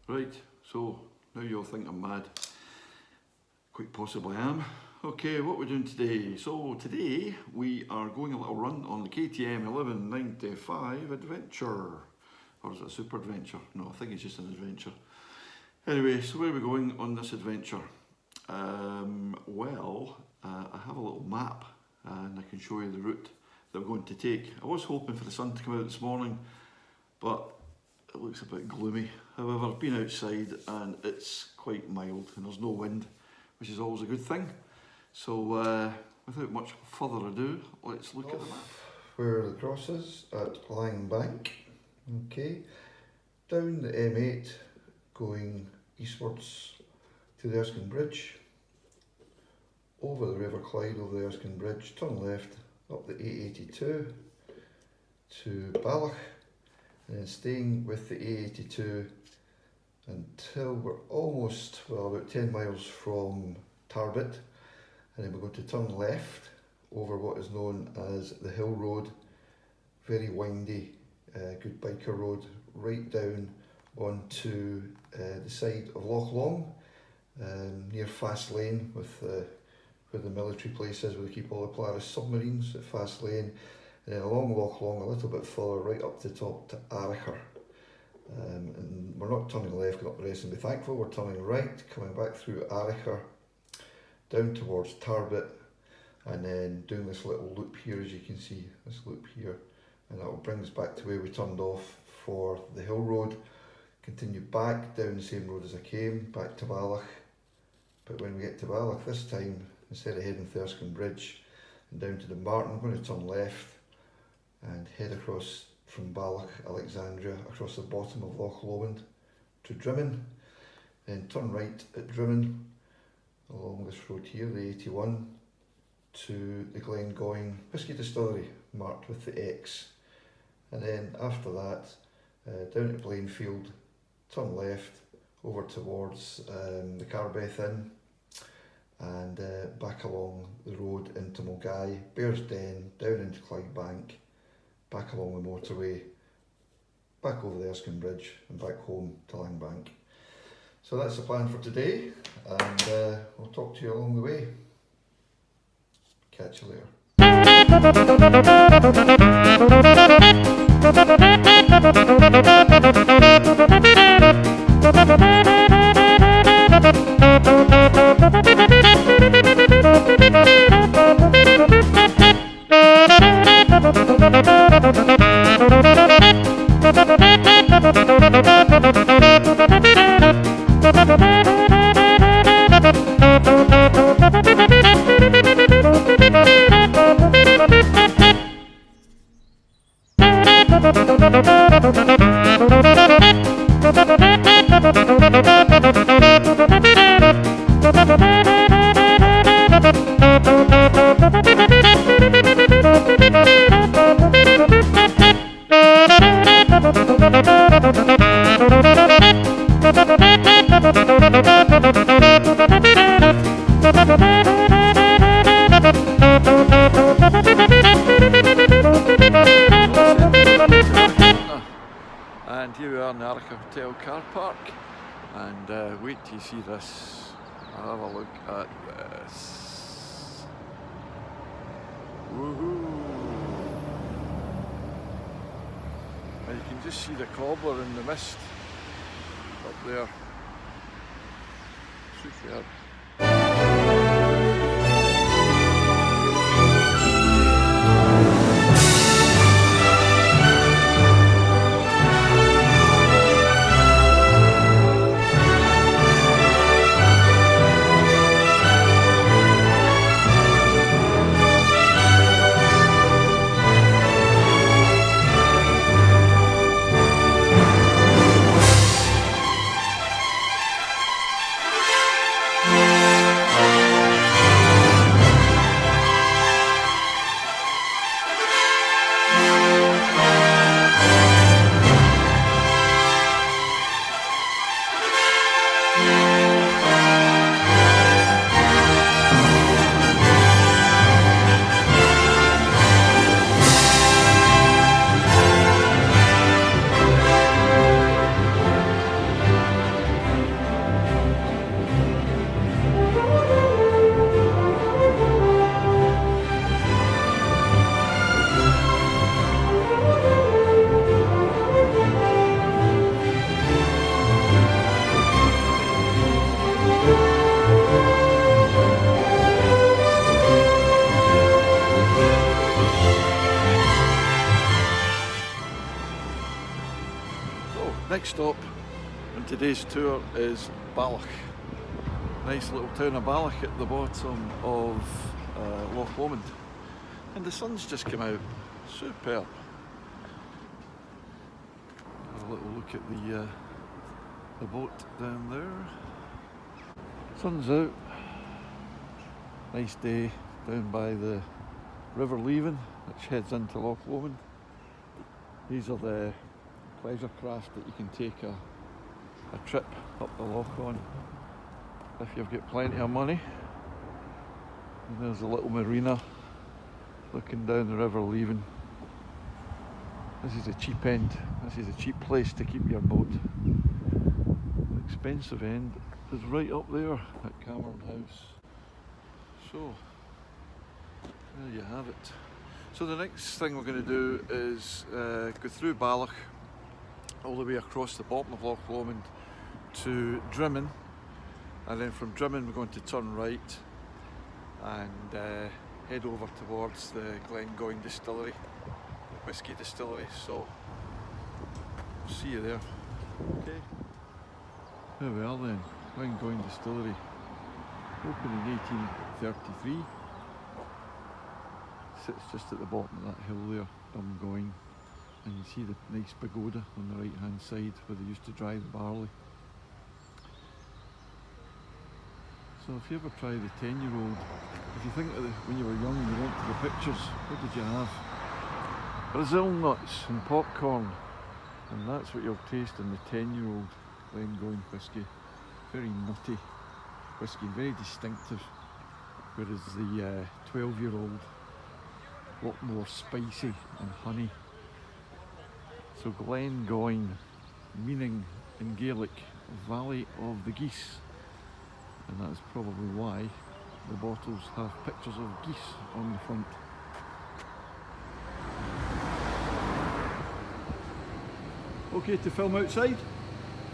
Right, so now you'll think I'm mad. Quite possibly I am. Okay, what we're doing today. So today we are going a little run on the KTM 1195 Adventure. Or is it a super adventure? No, I think it's just an adventure. Anyway, so where are we going on this adventure? I have a little map and I can show you the route that we're going to take. I was hoping for the sun to come out this morning, but it looks a bit gloomy. However, I've been outside and it's quite mild and there's no wind, which is always a good thing. So without much further ado, let's look at the map. Where the cross is at Glengoyne. Okay, down the M8 going eastwards to the Erskine Bridge, over the River Clyde, over the Erskine Bridge, turn left up the A82 to Balloch, and then staying with the A82 until we're almost, about 10 miles from Tarbet, and then we're going to turn left over what is known as the Hill Road, very windy, good biker road, right down onto the side of Loch Long, near Fast Lane, with where the military place is, where they keep all the Polaris submarines at Fast Lane, and then along Loch Long a little bit further, right up to the top to Arrochar. And we're not turning left, going up the rest and be thankful, we're turning right, coming back through Arrochar, down towards Tarbet, and then doing this little loop here, as you can see, this loop here, and that will bring us back to where we turned off for the Hill Road, continue back down the same road as I came, back to Balloch, but when we get to Balloch this time, instead of heading to the Erskine Bridge and down to the Martin, we're going to turn left and head across from Balloch, Alexandria, across the bottom of Loch Lomond to Drimmen, then turn right at Drimmen along this road here, the 81, to the Glengoyne Whisky Distillery, marked with the X, and then after that down at Blainfield, turn left over towards the Carbeth Inn, and back along the road into Mulgai, Bearsden, down into Clydebank, back along the motorway, back over the Erskine Bridge and back home to Langbank. So that's the plan for today, and we'll talk to you along the way. Catch you later. And here we are in the Arrochar Hotel car park, and wait till you see this. Have a look at this. Woohoo! And you can just see the cobbler in the mist up there. Superb. Next stop on today's tour is Balloch. Nice little town of Balloch at the bottom of Loch Lomond. And the sun's just come out. Superb. Have a little look at the boat down there. Sun's out. Nice day down by the River Leven, which heads into Loch Lomond. These are the pleasure craft that you can take a trip up the loch on if you've got plenty of money. And there's a little marina looking down the River Leven. This is a cheap end. This is a cheap place to keep your boat. The expensive end is right up there at Cameron House. So there you have it. So the next thing we're going to do is go through Balloch all the way across the bottom of Loch Lomond to Drimmen, and then from Drimmen we're going to turn right and head over towards the Glengoyne distillery, whiskey distillery. So we'll see you there. Okay. There we are then, Glengoyne distillery, opened in 1833. Sits just at the bottom of that hill there, Glengoyne, and you see the nice pagoda on the right hand side where they used to dry the barley. So if you ever try the 10-year-old, if you think of when you were young and you went to the pictures, what did you have? Brazil nuts and popcorn, and that's what you'll taste in the 10-year-old Glengoyne whisky. Very nutty whisky, very distinctive, whereas the 12-year-old a lot more spicy and honey. So Glengoyne, meaning in Gaelic Valley of the Geese, and that's probably why the bottles have pictures of geese on the front. Okay to film outside?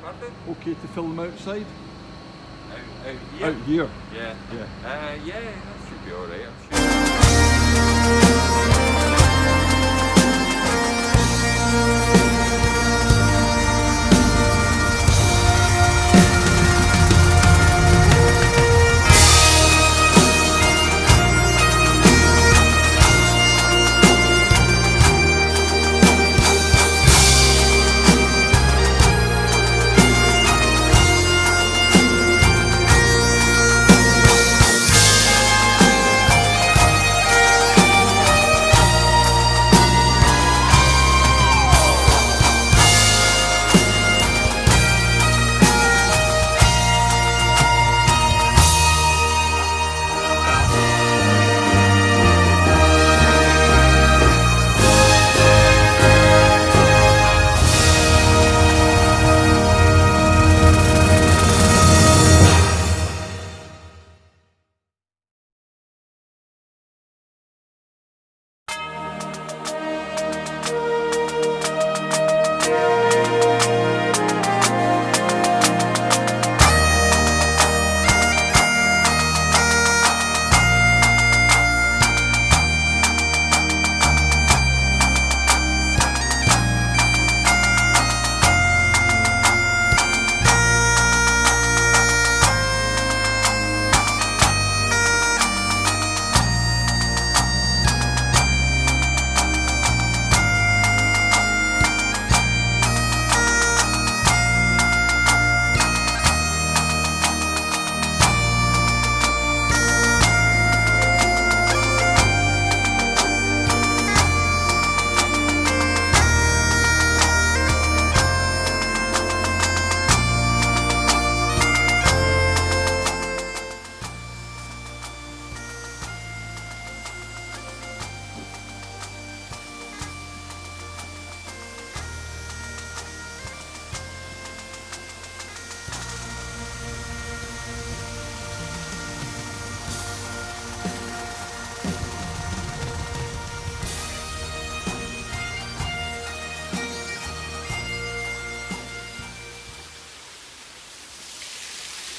Pardon? Okay to film outside? Out here? Out here? Yeah. Yeah. Yeah, that should be alright, I'm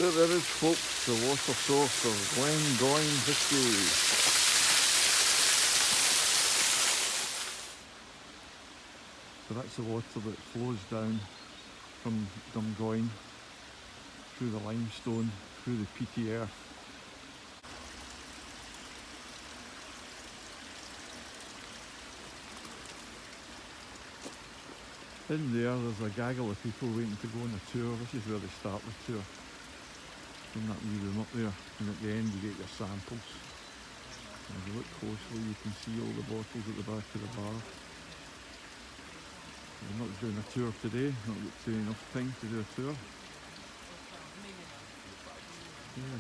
There it is, folks, the water source of Glengoyne whisky. So that's the water that flows down from Glengoyne, through the limestone, through the peaty earth. In there's a gaggle of people waiting to go on a tour. This is where they start the tour. In that wee room up there, and at the end you get your samples. And if you look closely you can see all the bottles at the back of the bar. We're not doing a tour today, not got enough time to do a tour. Yeah.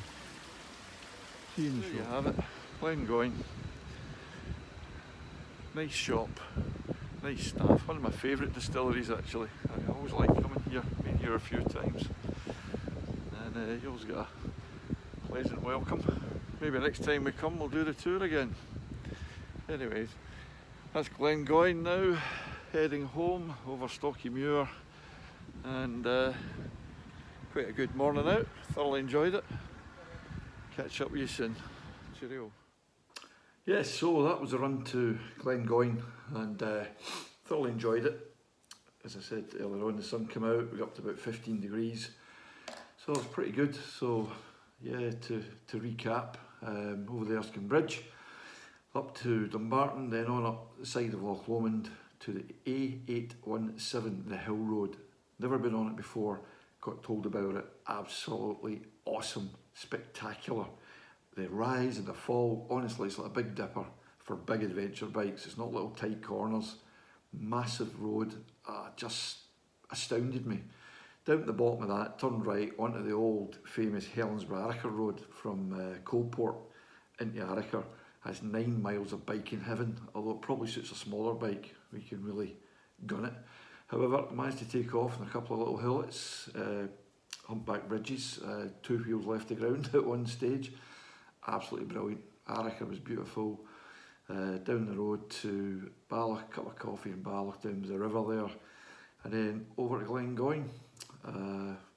See you in the shop. There you have it, Glengoyne. Nice shop, nice staff, one of my favourite distilleries actually. I always like coming here, been here a few times. And you always get a pleasant welcome. Maybe next time we come we'll do the tour again. Anyways, that's Glengoyne now, heading home over Stocky Muir, and quite a good morning out, thoroughly enjoyed it. Catch up with you soon. Cheerio. Yes, so that was a run to Glengoyne, and thoroughly enjoyed it. As I said earlier on, the sun came out, we got up to about 15 degrees, so it was pretty good. So yeah, to recap, over the Erskine Bridge, up to Dumbarton, then on up the side of Loch Lomond to the A817, the Hill Road. Never been on it before, got told about it, absolutely awesome, spectacular. The rise and the fall, honestly it's like a big dipper for big adventure bikes. It's not little tight corners, massive road, just astounded me. Down at the bottom of that, turned right onto the old famous Helensburgh-Arrochar road from Coalport into Arrochar. Has 9 miles of biking heaven, although it probably suits a smaller bike, we can really gun it. However, I managed to take off on a couple of little hillets, humpback bridges, 2 wheels left the ground at one stage. Absolutely brilliant. Arrochar was beautiful. Down the road to Balloch, cup of coffee in Balloch, down to the river there, and then over to Glengoyne,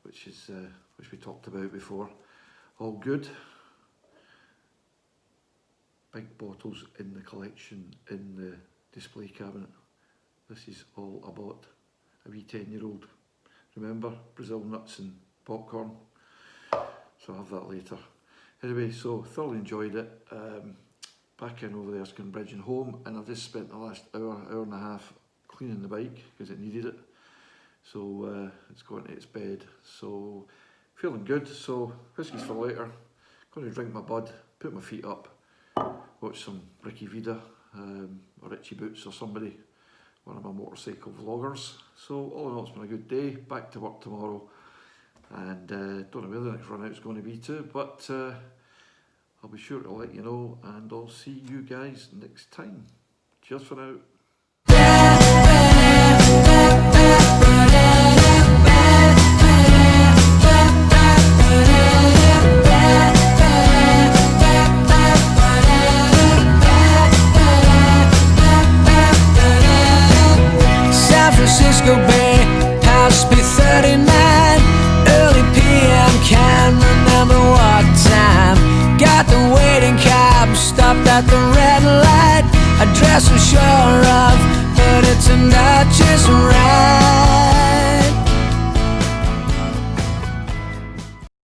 which we talked about before. All good. Big bottles in the collection in the display cabinet. This is all I bought. A wee 10-year-old. Remember, Brazil nuts and popcorn. So I'll have that later. Anyway, so thoroughly enjoyed it. Back in over the Erskine Bridge and home, and I've just spent the last hour and a half cleaning the bike because it needed it. So it's going to its bed. So feeling good. So whiskies for later. Going to drink my bud, put my feet up, watch some Ricky Vida or Richie Boots or somebody, one of my motorcycle vloggers. So all in all, it's been a good day. Back to work tomorrow, and don't know where the next run out is going to be to, but I'll be sure to let you know, and I'll see you guys next time. Cheers for now. San Francisco Bay, past B39, early PM, can't remember what time. Got the waiting cab, stopped at the red light. Address I'm sure of, but it turned out